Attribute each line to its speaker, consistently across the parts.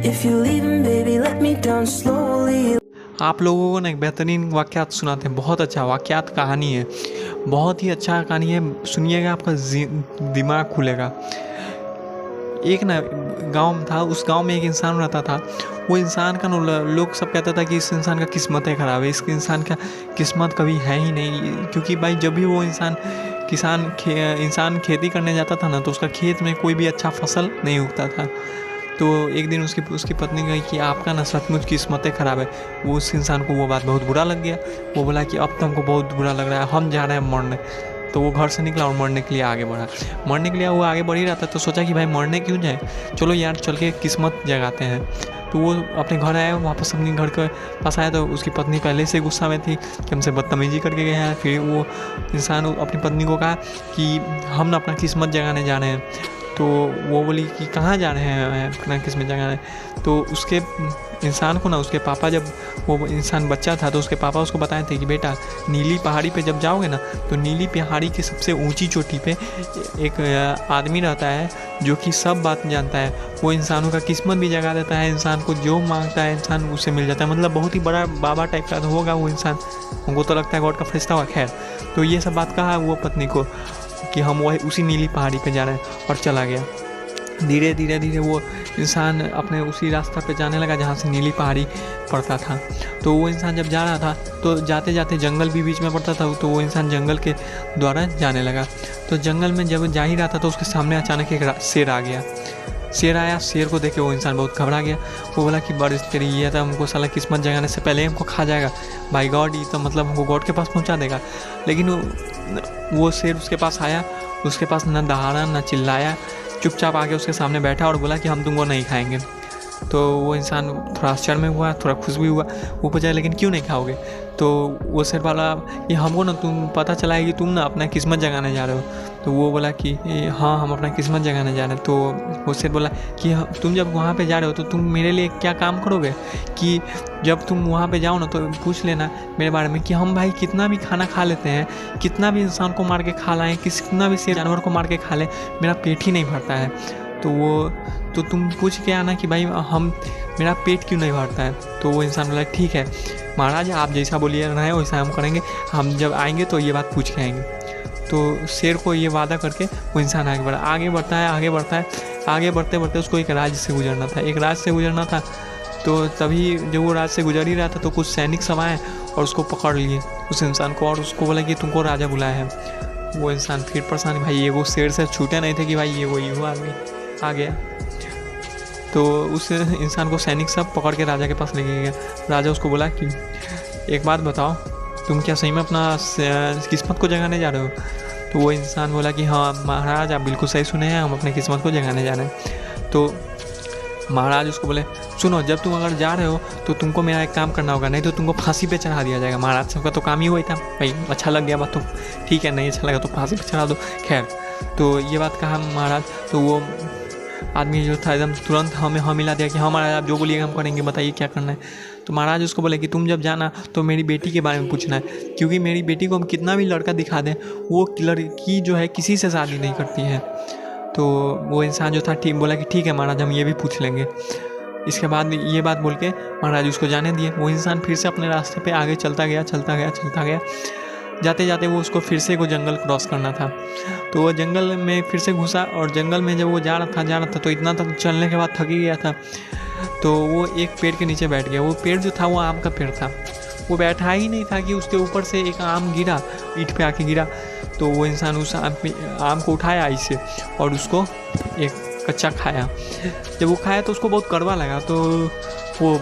Speaker 1: If you're leaving, baby, let me down slowly.
Speaker 2: आप लोगों को ना एक बेहतरीन वाक़यात सुनाते हैं, बहुत अच्छा वाक़यात कहानी है, बहुत ही अच्छा कहानी है, सुनिएगा आपका दिमाग खुलेगा। एक ना गाँव था, उस गाँव में एक इंसान रहता था। वो इंसान का लोग सब कहता था कि इस इंसान का किस्मत है ख़राब है, इस इंसान का किस्मत कभी है ही नहीं, क्योंकि भाई जब भी वो इंसान खेती करने जाता था ना, तो उसका खेत में कोई भी अच्छा फसल नहीं उगता था। तो एक दिन उसकी पत्नी कही कि आपका ना सचमुच किस्मतें ख़राब है। वो उस इंसान को वो बात बहुत बुरा लग गया। वो बोला कि अब तो हमको बहुत बुरा लग रहा है, हम जा रहे हैं मरने। तो वो घर से निकला और मरने के लिए आगे बढ़ा। मरने के लिए वो आगे बढ़ ही रहा था, तो सोचा कि भाई मरने क्यों जाए, चलो यार चल के किस्मत जगाते हैं। तो वो अपने घर आया, वापस अपने घर के पास आया, तो उसकी पत्नी पहले से गुस्सा में थी कि हमसे बदतमीजी करके गया है। फिर वो इंसान अपनी पत्नी को कहा कि हम ना अपना किस्मत जगाने जा रहे हैं। तो वो बोली कि कहाँ जा रहे हैं अपना किस्मत जगाने। तो उसके इंसान को ना उसके पापा, जब वो इंसान बच्चा था तो उसके पापा उसको बताए थे कि बेटा नीली पहाड़ी पे जब जाओगे ना, तो नीली पहाड़ी की सबसे ऊंची चोटी पे एक आदमी रहता है जो कि सब बात जानता है। वो इंसानों का किस्मत भी जगा देता है, इंसान को जो मांगता है इंसान उससे मिल जाता है। मतलब बहुत ही बड़ा बाबा टाइप का होगा वो इंसान, हमको तो लगता है गॉड का फरिश्ता हुआ। खैर, तो ये सब बात कहा वो पत्नी को कि हम वही उसी नीली पहाड़ी पे जा रहे हैं, और चला गया। धीरे धीरे वो इंसान अपने उसी रास्ता पे जाने लगा जहाँ से नीली पहाड़ी पड़ता था। तो वो इंसान जब जा रहा था तो जाते जाते जंगल भी बीच में पड़ता था, तो वो इंसान जंगल के द्वारा जाने लगा। तो जंगल में जब जा ही रहा था तो उसके सामने अचानक एक शेर आ गया। शेर आया, शेर को देख के वो इंसान बहुत घबरा गया। वो बोला कि बड़ी तेरी ये था, हमको साला किस्मत जगाने से पहले हमको खा जाएगा, भाई गॉड, ये तो मतलब हमको गॉड के पास पहुंचा देगा। लेकिन वो शेर उसके पास आया, उसके पास ना दहाड़ा ना चिल्लाया, चुपचाप आके उसके सामने बैठा और बोला कि हम तुमको नहीं खाएंगे। तो वो इंसान थोड़ा आश्चर्य में हुआ, थोड़ा खुश भी हुआ। वो पूछा लेकिन क्यों नहीं खाओगे? तो वो शेर वाला कि हमको ना तुम पता चला है कि तुम ना अपना किस्मत जगाने जा रहे हो। तो वो बोला कि हाँ हम अपना किस्मत जगाने जा रहे हैं। तो वो शेर बोला कि तुम जब वहाँ पे जा रहे हो तो तुम मेरे लिए क्या काम करोगे कि जब तुम वहाँ पे जाओ ना तो पूछ लेना मेरे बारे में कि हम भाई कितना भी खाना खा लेते हैं, कितना भी इंसान को मार के खा लाएँ, कितना भी शेर जानवर को मार के खा लें, मेरा पेट ही नहीं भरता है। तो तुम पूछ के आना कि भाई मेरा पेट क्यों नहीं भरता है। तो वो इंसान बोला ठीक है महाराज, आप जैसा बोलिए रहे वैसा हम करेंगे, हम जब आएंगे तो ये बात पूछ के आएंगे। तो शेर को ये वादा करके वो इंसान आगे बढ़ते बढ़ते उसको एक राज्य से गुजरना था। तो तभी जब वो राज्य से गुजर ही रहा था तो कुछ सैनिक सब आए और उसको पकड़ लिए उस इंसान को, और उसको बोला कि तुमको राजा बुलाया है। वो इंसान फिर परेशान, भाई ये वो शेर से छूटे नहीं थे कि भाई ये वही हुआ आदमी आ गया। तो उस इंसान को सैनिक सब पकड़ के राजा के पास लेके गया। राजा उसको बोला कि एक बात बताओ, तुम क्या सही में अपना किस्मत को जगाने जा रहे हो? तो वो इंसान बोला कि हाँ महाराज आप बिल्कुल सही सुने हैं, हम अपने किस्मत को जगाने जा रहे हैं। तो महाराज उसको बोले सुनो, जब तुम अगर जा रहे हो तो तुमको मेरा एक काम करना होगा, नहीं तो तुमको फांसी पे चढ़ा दिया जाएगा। महाराज सबका तो काम ही वही था, भाई अच्छा लग गया बात तो ठीक है, नहीं अच्छा लगा तो फांसी पे चढ़ा दो। खैर, तो ये बात कहा महाराज। तो वो आदमी जो था एकदम तुरंत हमें मिला दिया कि हाँ महाराज आप जो बोलिएगा हम करेंगे, बताइए क्या करना है। तो महाराज उसको बोले कि तुम जब जाना तो मेरी बेटी के बारे में पूछना है, क्योंकि मेरी बेटी को हम कितना भी लड़का दिखा दें वो लड़की जो है किसी से शादी नहीं करती है। तो वो इंसान जो था ठीक बोला कि ठीक है महाराज हम ये भी पूछ लेंगे। इसके बाद ये बात बोल के महाराज उसको जाने दिए। वो इंसान फिर से अपने रास्ते पे आगे चलता गया। जाते जाते वो उसको फिर से को जंगल क्रॉस करना था। तो वो जंगल में फिर से घुसा, और जंगल में जब वो जा रहा था तो इतना तक चलने के बाद थक ही गया था। तो वो एक पेड़ के नीचे बैठ गया। वो पेड़ जो था वो आम का पेड़ था। वो बैठा ही नहीं था कि उसके ऊपर से एक आम गिरा, ईंट पे आके गिरा। तो वो इंसान उस आम को उठाया ऐसे और उसको एक कच्चा खाया। जब वो खाया तो उसको बहुत कड़वा लगा। तो वो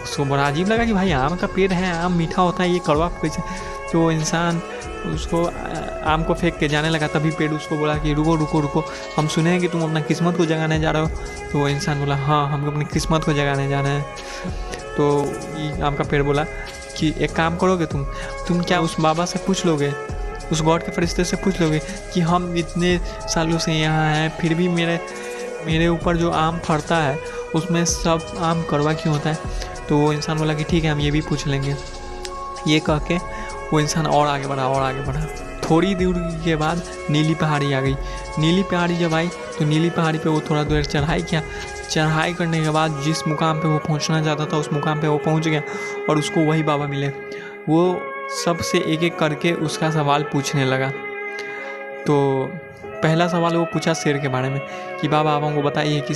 Speaker 2: उसको बड़ा अजीब लगा कि भाई आम का पेड़ है, आम मीठा होता है, ये कड़वा कैसे। तो वो इंसान उसको आम को फेंक के जाने लगा। तभी पेड़ उसको बोला कि रुको, हम सुने हैं कि तुम अपना किस्मत को जगाने जा रहे हो। तो वो इंसान बोला हाँ हम अपनी किस्मत को जगाने जा रहे हैं। तो ये आम का पेड़ बोला कि एक काम करोगे तुम क्या उस बाबा से पूछ लोगे, उस गॉड के फरिश्ते से पूछ लोगे कि हम इतने सालों से यहाँ हैं फिर भी मेरे ऊपर जो आम फड़ता है उसमें सब आम कड़वा क्यों होता है। तो वो इंसान बोला कि ठीक है हम ये भी पूछ लेंगे। ये कह के वो इंसान और आगे बढ़ा। थोड़ी दूर के बाद नीली पहाड़ी आ गई। नीली पहाड़ी जब आई तो नीली पहाड़ी पे वो थोड़ा देर चढ़ाई किया। चढ़ाई करने के बाद जिस मुकाम पे वो पहुंचना चाहता था उस मुकाम पे वो पहुंच गया और उसको वही बाबा मिले। वो सबसे एक एक करके उसका सवाल पूछने लगा। तो पहला सवाल वो पूछा शेर के बारे में कि बाबा आप हमको बताइए कि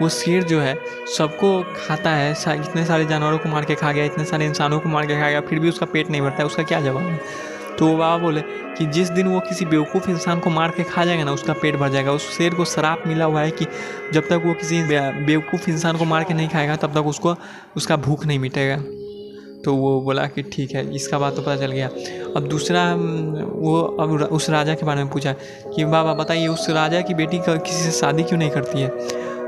Speaker 2: वो शेर जो है सबको खाता है, इतने सारे जानवरों को मार के खा गया, इतने सारे इंसानों को मार के खा गया, फिर भी उसका पेट नहीं भरता है, उसका क्या जवाब है? तो वो बाबा बोले कि जिस दिन वो किसी बेवकूफ़ इंसान को मार के खा जाएगा ना उसका पेट भर जाएगा। उस शेर को श्राप मिला हुआ है कि जब तक वो किसी बेवकूफ़ इंसान को मार के नहीं खाएगा तब तक उसको उसका भूख नहीं मिटेगा। तो वो बोला कि ठीक है, इसका बात तो पता चल गया। अब दूसरा वो अब उस राजा के बारे में पूछा कि बाबा बताइए उस राजा की बेटी किसी से शादी क्यों नहीं करती है?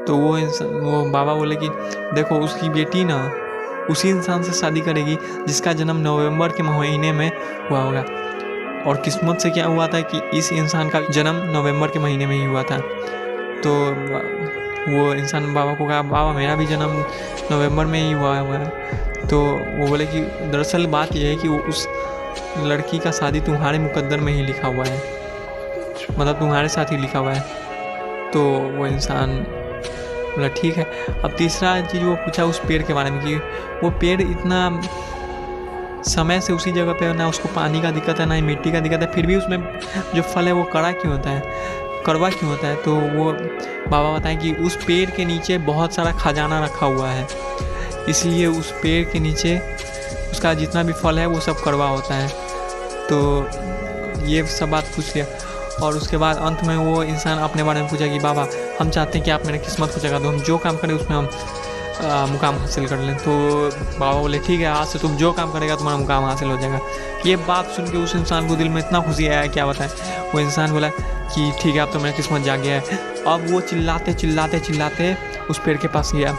Speaker 2: तो वो बाबा बोले कि देखो उसकी बेटी ना उसी इंसान से शादी करेगी जिसका जन्म नवंबर के महीने में हुआ होगा। और किस्मत से क्या हुआ था कि इस इंसान का जन्म नवंबर के महीने में ही हुआ था। तो वो इंसान बाबा को कहा बाबा मेरा भी जन्म नवंबर में ही हुआ है। तो वो बोले कि दरअसल बात यह है कि उस लड़की का शादी तुम्हारे मुकद्दर में ही लिखा हुआ है, मतलब तुम्हारे साथ ही लिखा हुआ है। तो वो इंसान बोला ठीक है। अब तीसरा चीज़ वो पूछा उस पेड़ के बारे में कि वो पेड़ इतना समय से उसी जगह पे, ना उसको पानी का दिक्कत है ना ही मिट्टी का दिक्कत है, फिर भी उसमें जो फल है वो कड़वा क्यों होता है? तो वो बाबा बताएं कि उस पेड़ के नीचे बहुत सारा खजाना रखा हुआ है, इसलिए उस पेड़ के नीचे उसका जितना भी फल है वो सब कड़वा होता है। तो ये सब बात पूछ लिया और उसके बाद अंत में वो इंसान अपने बारे में पूछा कि बाबा हम चाहते हैं कि आप मेरे किस्मत को जगा दो, हम जो काम करें उसमें हम मुकाम हासिल कर लें। तो बाबा बोले ठीक है, आज से तुम जो काम करेगा तुम्हारा मुकाम हासिल हो जाएगा। ये बात सुन के उस इंसान को दिल में इतना खुशी आया क्या बताएं। वो इंसान बोला कि ठीक है अब तो मेरा किस्मत जाग गया है। अब वो चिल्लाते उस पेड़ के पास गया।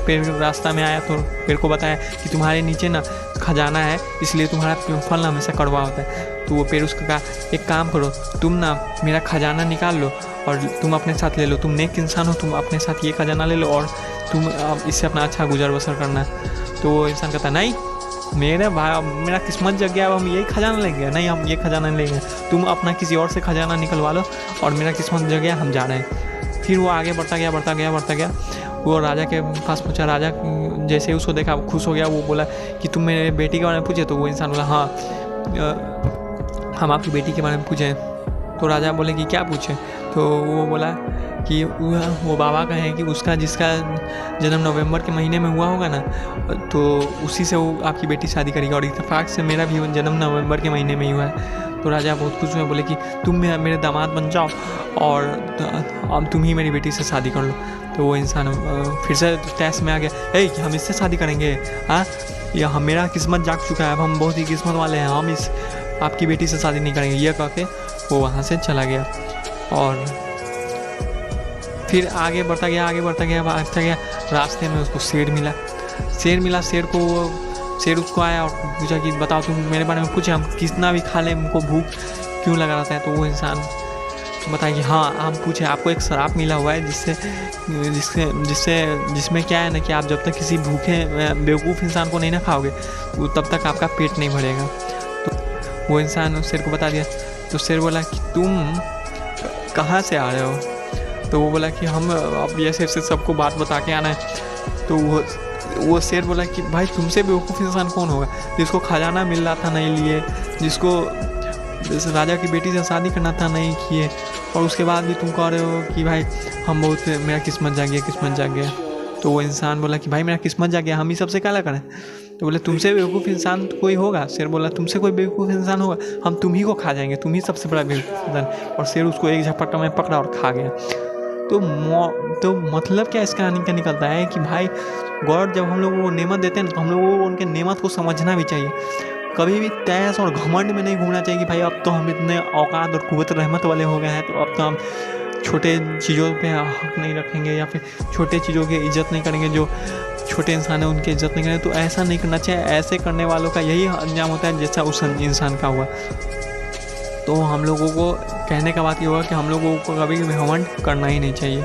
Speaker 2: पेड़ रास्ता में आया तो पेड़ को बताया कि तुम्हारे नीचे ना खजाना है, इसलिए तुम्हारा फल ना हमेशा कड़वा होता है। तो वो पेड़ उसको कहा एक काम करो, तुम ना मेरा खजाना निकाल लो और तुम अपने साथ ले लो, तुम नेक इंसान हो, तुम अपने साथ ये खजाना ले लो और तुम अब इससे अपना अच्छा गुजर बसर करना है। तो वो इंसान कहता नहीं मेरा किस्मत जग गया, अब हम यही खजाना लेंगे, नहीं हम ये खजाना नहीं लेंगे, तुम अपना किसी और से खजाना निकलवा लो और मेरा किस्मत जग गया, हम जा रहे हैं। फिर वो आगे बढ़ता गया। वो राजा के पास पूछा, राजा जैसे ही उसको देखा खुश हो गया। वो बोला कि तुम मेरे बेटी के बारे में पूछे? तो वो इंसान बोला हाँ हम आपकी बेटी के बारे में पूछे। तो राजा बोले कि क्या पूछे? तो वो बोला कि वो बाबा कहें कि उसका जिसका जन्म नवंबर के महीने में हुआ होगा ना, तो उसी से वो आपकी बेटी शादी करेगी और इत्तेफाक से मेरा भी जन्म नवंबर के महीने में ही हुआ है। तो राजा बहुत खुश हुए, बोले कि तुम मेरे दामाद बन जाओ और अब तुम ही मेरी बेटी से शादी कर लो। तो वो इंसान फिर से तैस में आ गया, कि हम इससे शादी करेंगे? हाँ या मेरा किस्मत जाग चुका है, अब हम बहुत ही किस्मत वाले हैं, हम इस आपकी बेटी से शादी नहीं करेंगे। यह कह के वो वहाँ से चला गया और फिर आगे बढ़ता गया। रास्ते में उसको शेर मिला। शेर उसको आया और पूछा कि बताओ तुम मेरे बारे में पूछे, हम कितना भी खा लें हमको भूख क्यों लगा रहता है? तो वो इंसान बताया कि हाँ हम पूछे, आपको एक शराब मिला हुआ है जिसमें क्या है ना कि आप जब तक किसी भूखे बेवकूफ़ इंसान को नहीं ना खाओगे तब तक आपका पेट नहीं भरेगा। तो वो इंसान शेर को बता दिया। तो शेर बोला कि तुम कहाँ से आ रहे हो? तो वो बोला कि हम अब ये शेर से सबको बात बता के आना है। तो वो शेर बोला कि भाई तुमसे बेवकूफ़ इंसान कौन होगा जिसको खजाना मिल रहा था नहीं लिए, जिसको राजा की बेटी से शादी करना था नहीं किए, और उसके बाद भी तुम कह रहे हो कि भाई हम बहुत मेरा किस्मत जाग गया। तो वो इंसान बोला कि भाई मेरा किस्मत जाग गया, हम ही सबसे क्या करें? तो बोले तुमसे बेवकूफ़ इंसान कोई होगा? शेर बोला तुमसे कोई बेवकूफ़ इंसान होगा, हम तुम ही को खा जाएंगे, तुम ही सबसे बड़ा बेवकूफ़ इंसान। और शेर उसको एक झपट्टा में पकड़ा और खा गया। तो मतलब क्या इस कहानी का निकलता है कि भाई गॉड जब हम लोगों को नेमत देते हैं तो हम लोगों को उनके नेमत को समझना भी चाहिए। कभी भी तैस और घमंड में नहीं घूमना चाहिए कि भाई अब तो हम इतने औकात और कुव्वत रहमत वाले हो गए हैं तो अब तो हम छोटे चीज़ों पे हक नहीं रखेंगे या फिर छोटे चीज़ों की इज्जत नहीं करेंगे, जो छोटे इंसान है उनकी इज्जत नहीं करेंगे। तो ऐसा नहीं करना चाहिए। ऐसे करने वालों का यही अंजाम होता है जैसा उस इंसान का हुआ। तो हम लोगों को कहने का बात ये हुआ कि हम लोगों को कभी भी घमंड करना ही नहीं चाहिए।